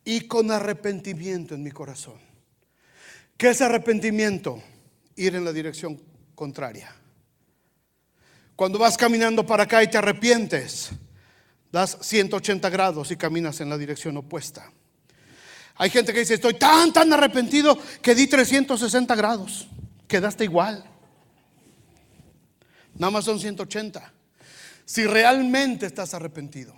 y con arrepentimiento en mi corazón. ¿Qué es arrepentimiento? Ir en la dirección contraria. Cuando vas caminando para acá y te arrepientes, das 180 grados y caminas en la dirección opuesta. Hay gente que dice: estoy tan arrepentido que di 360 grados. Quedaste igual. Nada más son 180. Si realmente estás arrepentido,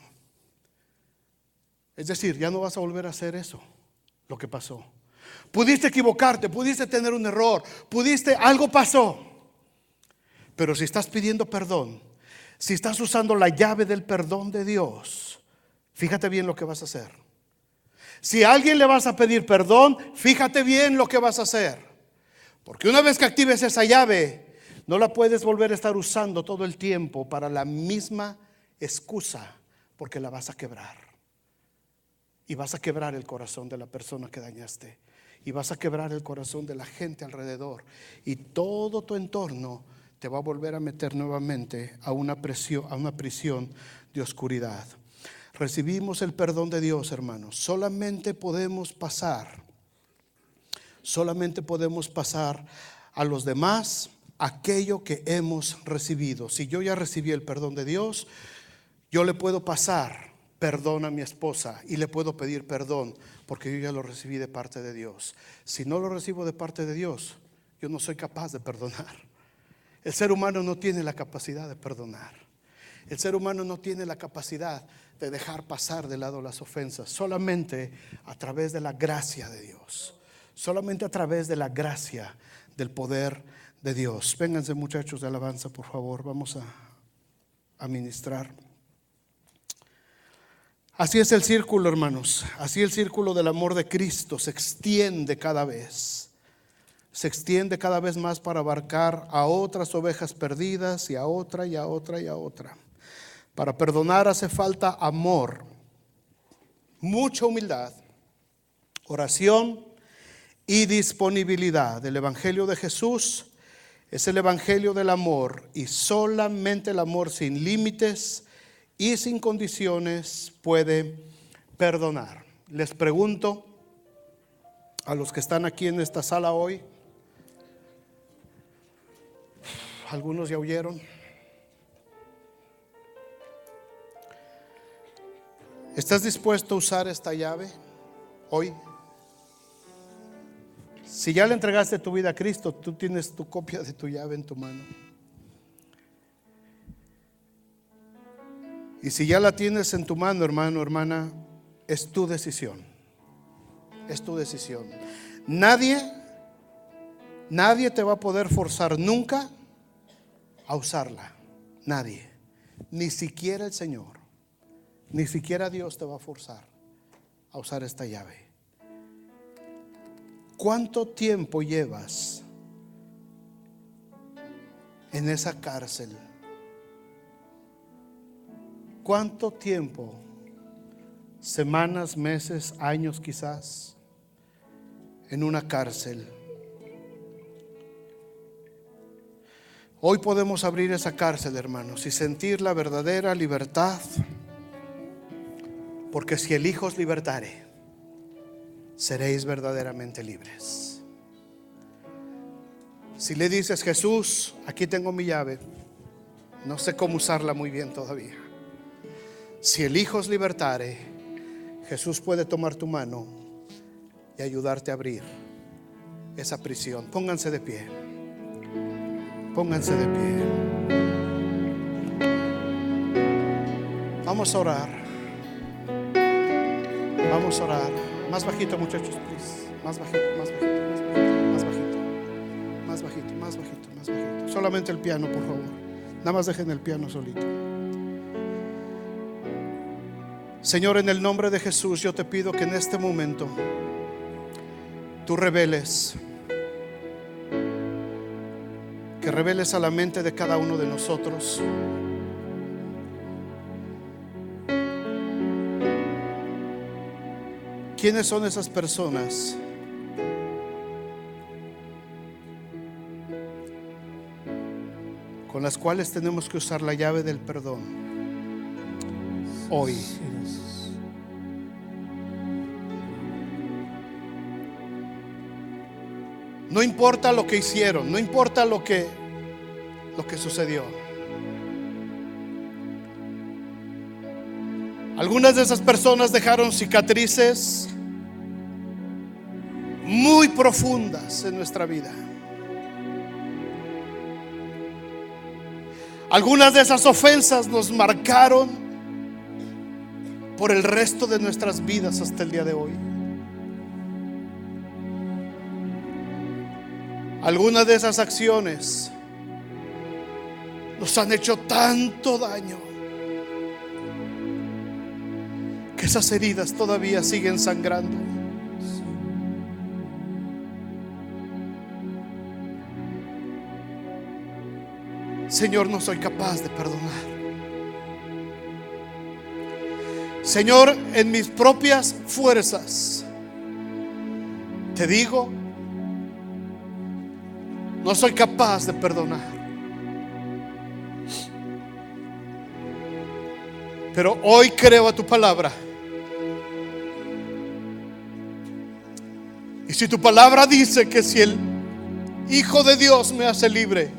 es decir, ya no vas a volver a hacer eso, lo que pasó. Pudiste equivocarte, pudiste tener un error, algo pasó. Pero si estás pidiendo perdón, si estás usando la llave del perdón de Dios, fíjate bien lo que vas a hacer. Si a alguien le vas a pedir perdón, fíjate bien lo que vas a hacer. Porque una vez que actives esa llave, no la puedes volver a estar usando todo el tiempo para la misma excusa, porque la vas a quebrar. Y vas a quebrar el corazón de la persona que dañaste. Y vas a quebrar el corazón de la gente alrededor. Y todo tu entorno te va a volver a meter nuevamente a una prisión de oscuridad. Recibimos el perdón de Dios, hermanos. Solamente podemos pasar a los demás aquello que hemos recibido. Si yo ya recibí el perdón de Dios, yo le puedo pasar perdón a mi esposa y le puedo pedir perdón porque yo ya lo recibí de parte de Dios. Si no lo recibo de parte de Dios, yo no soy capaz de perdonar. El ser humano no tiene la capacidad de perdonar. El ser humano no tiene la capacidad de dejar pasar de lado las ofensas. Solamente a través de la gracia de Dios. Solamente a través de la gracia del poder de Dios. Vénganse, muchachos de alabanza, por favor. Vamos a ministrar. Así es el círculo, hermanos. Así el círculo del amor de Cristo se extiende cada vez. Se extiende cada vez más para abarcar a otras ovejas perdidas y a otra y a otra y a otra. Para perdonar hace falta amor, mucha humildad, oración y disponibilidad. El evangelio de Jesús es el evangelio del amor, y solamente el amor sin límites y sin condiciones puede perdonar. Les pregunto a los que están aquí en esta sala hoy, algunos ya oyeron. ¿Estás dispuesto a usar esta llave hoy? Si ya le entregaste tu vida a Cristo, tú tienes tu copia de tu llave en tu mano. Y si ya la tienes en tu mano, hermano, hermana, es tu decisión. Es tu decisión. Nadie te va a poder forzar nunca a usarla. Nadie. Ni siquiera el Señor. Ni siquiera Dios te va a forzar a usar esta llave. ¿Cuánto tiempo llevas en esa cárcel? ¿Cuánto tiempo? Semanas, meses, años quizás, en una cárcel. Hoy podemos abrir esa cárcel, hermanos, y sentir la verdadera libertad. Porque si el Hijo os libertare, seréis verdaderamente libres. Si le dices: Jesús, aquí tengo mi llave, no sé cómo usarla muy bien todavía. Si el Hijo os libertare, Jesús puede tomar tu mano y ayudarte a abrir esa prisión. Pónganse de pie. Pónganse de pie. Vamos a orar. Vamos a orar. Más bajito, muchachos, please. Más bajito, más bajito, más bajito, más bajito, más bajito, más bajito. Solamente el piano, por favor. Nada más dejen el piano solito. Señor, en el nombre de Jesús, yo te pido que en este momento tú reveles, que reveles a la mente de cada uno de nosotros quiénes son esas personas con las cuales tenemos que usar la llave del perdón hoy. No importa lo que hicieron, no importa lo que sucedió. Algunas de esas personas dejaron cicatrices muy profundas en nuestra vida. Algunas de esas ofensas nos marcaron por el resto de nuestras vidas hasta el día de hoy. Algunas de esas acciones nos han hecho tanto daño que esas heridas todavía siguen sangrando. Señor, no soy capaz de perdonar. Señor, en mis propias fuerzas te digo, no soy capaz de perdonar. Pero hoy creo a tu palabra. Y si tu palabra dice que si el Hijo de Dios me hace libre,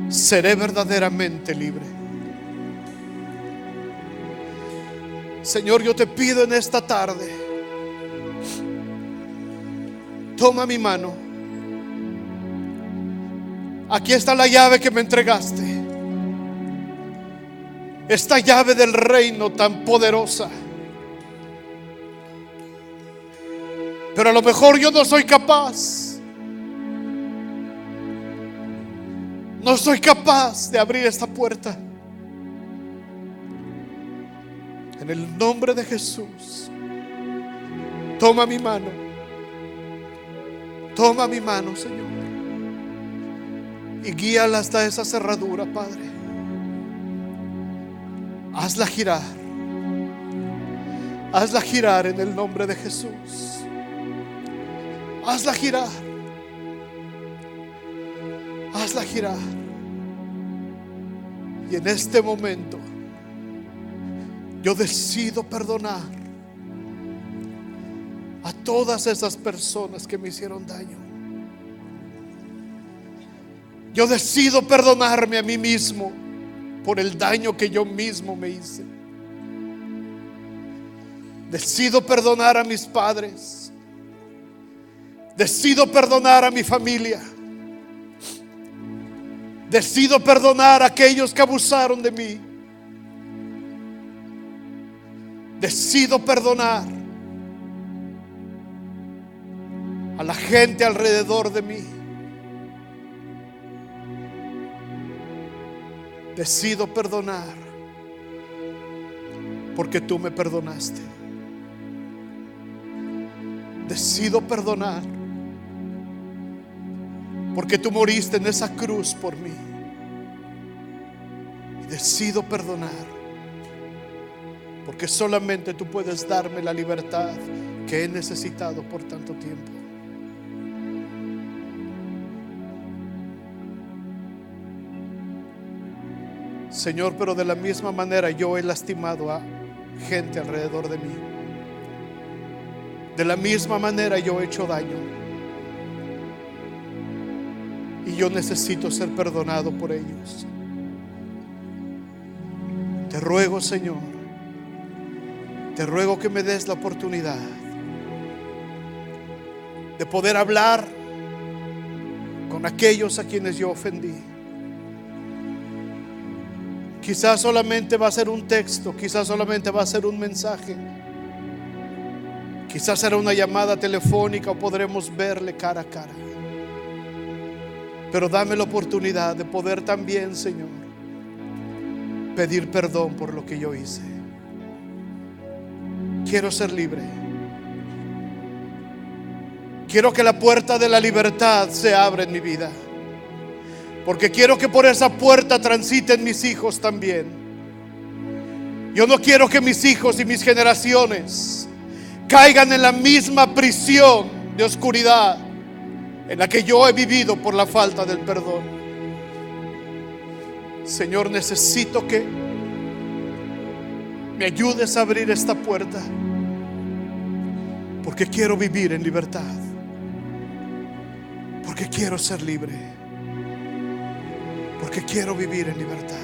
seré verdaderamente libre. Señor, yo te pido en esta tarde, toma mi mano. Aquí está la llave que me entregaste. Esta llave del reino tan poderosa. Pero a lo mejor yo no soy capaz. No soy capaz de abrir esta puerta. En el nombre de Jesús, toma mi mano. Toma mi mano, Señor, y guíala hasta esa cerradura, Padre. Hazla girar. Hazla girar en el nombre de Jesús. Hazla girar. Hazla girar. Y en este momento yo decido perdonar a todas esas personas que me hicieron daño. Yo decido perdonarme a mí mismo por el daño que yo mismo me hice. Decido perdonar a mis padres. Decido perdonar a mi familia. Decido perdonar a aquellos que abusaron de mí. Decido perdonar a la gente alrededor de mí. Decido perdonar porque tú me perdonaste. Decido perdonar porque tú moriste en esa cruz por mí. Y decido perdonar porque solamente tú puedes darme la libertad que he necesitado por tanto tiempo. Señor, pero de la misma manera yo he lastimado a gente alrededor de mí. De la misma manera yo he hecho daño. Y yo necesito ser perdonado por ellos. Te ruego, Señor, te ruego que me des la oportunidad de poder hablar con aquellos a quienes yo ofendí. Quizás solamente va a ser un texto, quizás solamente va a ser un mensaje, quizás será una llamada telefónica o podremos verle cara a cara. Pero dame la oportunidad de poder también, Señor, pedir perdón por lo que yo hice. Quiero ser libre. Quiero que la puerta de la libertad se abra en mi vida, porque quiero que por esa puerta transiten mis hijos también. Yo no quiero que mis hijos y mis generaciones caigan en la misma prisión de oscuridad en la que yo he vivido por la falta del perdón. Señor, necesito que me ayudes a abrir esta puerta, porque quiero vivir en libertad, porque quiero ser libre, porque quiero vivir en libertad.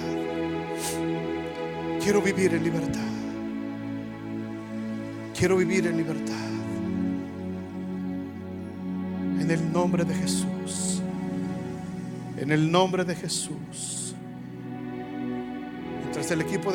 Quiero vivir en libertad. Quiero vivir en libertad. En el nombre de Jesús. En el nombre de Jesús. Mientras el equipo de